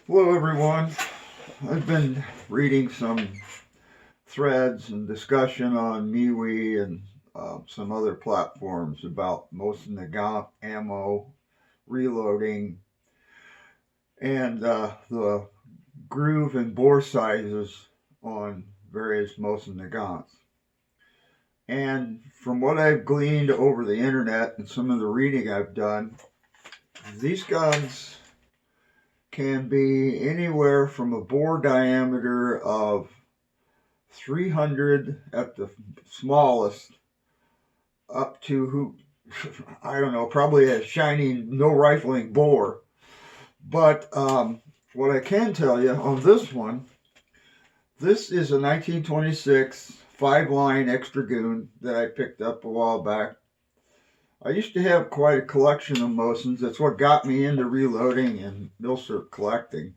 Hello everyone. I've been reading some threads and discussion on MeWe and some other platforms about Mosin Nagant ammo, reloading, and the groove and bore sizes on various Mosin Nagants. And from what I've gleaned over the internet and some of the reading I've done, these guns can be anywhere from a bore diameter of 300 at the smallest up to I don't know, probably a shiny no rifling bore. But what I can tell you on this one, this is a 1926 5-line extra goon that I picked up a while back. I used to have quite a collection of Mosins. That's what got me into reloading and milsurp collecting.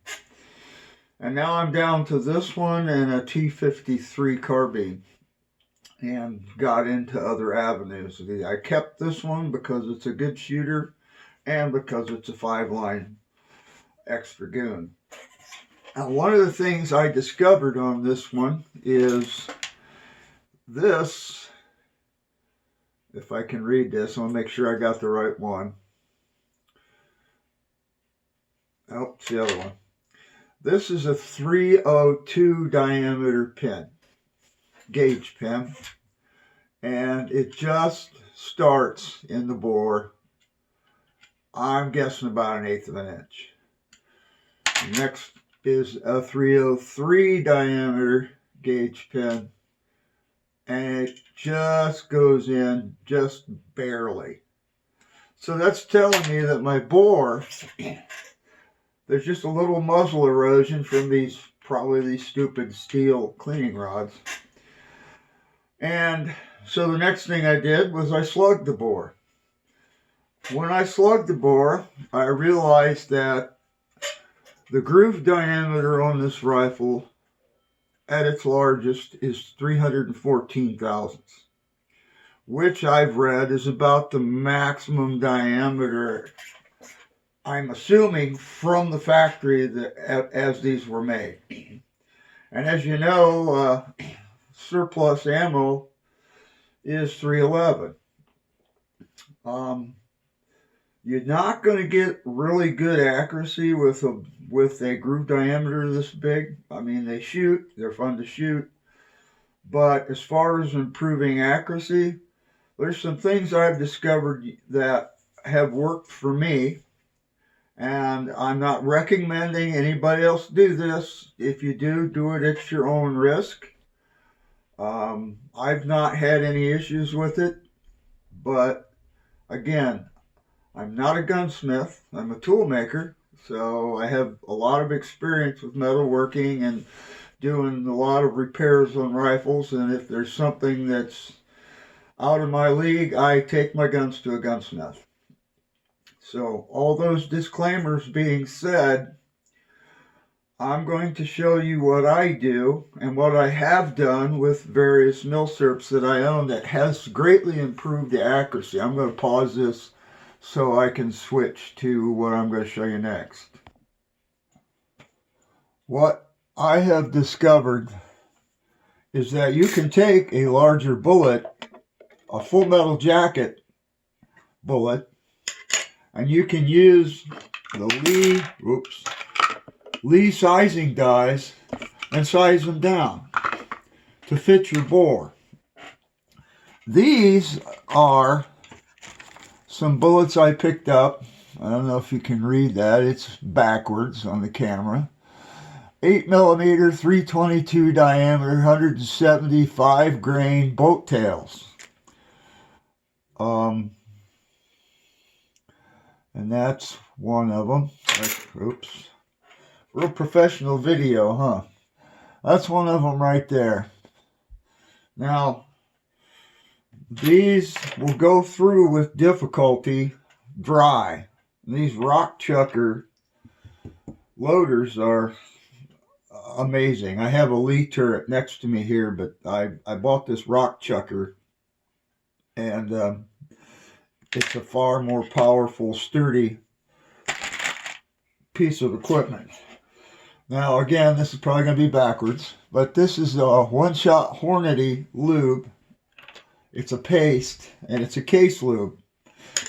And now I'm down to this one and a T53 carbine and got into other avenues. I kept this one because it's a good shooter and because it's a 5-line extra goon. Now, one of the things I discovered on this one is this. If I can read this, I'll make sure I got the right one. Oh, it's the other one. This is a 302 diameter pin, gauge pin, and it just starts in the bore. I'm guessing about 1/8 of an inch. Next is a 303 diameter gauge pin, and it just goes in just barely. So that's telling me that my bore, there's just a little muzzle erosion from probably these stupid steel cleaning rods. And so the next thing I did was I slugged the bore. When I slugged the bore, I realized that the groove diameter on this rifle at its largest is 314 thousandths, which I've read is about the maximum diameter, I'm assuming, from the factory as these were made. And as you know, surplus ammo is 311. You're not going to get really good accuracy with a groove diameter this big. I mean, they're fun to shoot. But as far as improving accuracy, there's some things I've discovered that have worked for me. And I'm not recommending anybody else do this. If you do it at your own risk. I've not had any issues with it. But again, I'm not a gunsmith. I'm a tool maker. So I have a lot of experience with metalworking and doing a lot of repairs on rifles. And if there's something that's out of my league, I take my guns to a gunsmith. So all those disclaimers being said, I'm going to show you what I do and what I have done with various milsurps that I own that has greatly improved the accuracy. I'm going to pause this so I can switch to what I'm going to show you next. What I have discovered is that you can take a larger bullet, a full metal jacket bullet, and you can use the Lee sizing dies and size them down to fit your bore. These are some bullets I picked up. I don't know if you can read that. It's backwards on the camera. 8mm, 322 diameter, 175 grain boat tails. And that's one of them. Oops. Real professional video, huh? That's one of them right there. Now, these will go through with difficulty dry. These rock chucker loaders are amazing. I have a Lee turret next to me here, but I bought this rock chucker, and it's a far more powerful, sturdy piece of equipment. Now again, this is probably going to be backwards, but this is a one-shot Hornady lube. It's a paste and it's a case lube.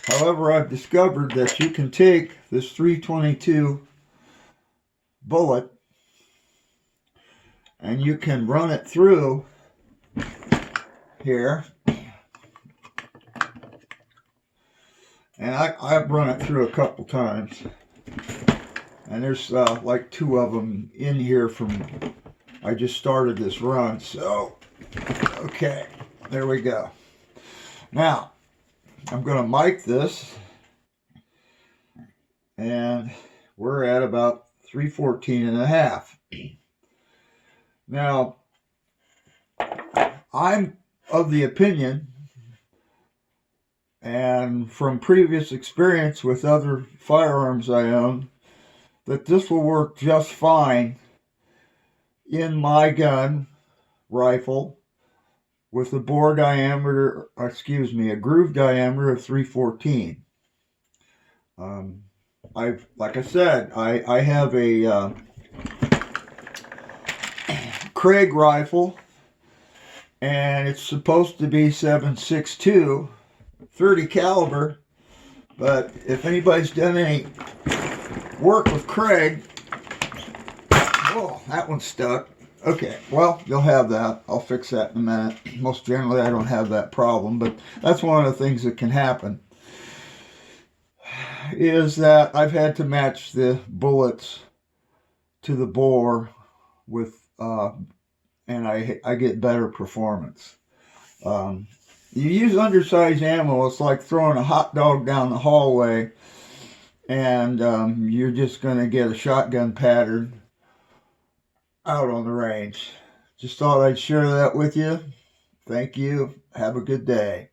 However, I've discovered that you can take this 322 bullet and you can run it through here. And I've run it through a couple times. And there's like 2 of them in here from, I just started this run. So, okay, there we go. Now, I'm going to mic this. And we're at about 314.5. Now, I'm of the opinion, and from previous experience with other firearms I own, that this will work just fine in my gun rifle with a bore diameter, a groove diameter of 314. Like I said, I have a Craig rifle, and it's supposed to be 7.62, 30 caliber, but if anybody's done any work with Craig, oh, that one's stuck. Okay, well, you'll have that. I'll fix that in a minute. Most generally, I don't have that problem, but that's one of the things that can happen, is that I've had to match the bullets to the bore with, and I get better performance. You use undersized ammo, it's like throwing a hot dog down the hallway, and you're just going to get a shotgun pattern out on the range. Just thought I'd share that with you. Thank you. Have a good day.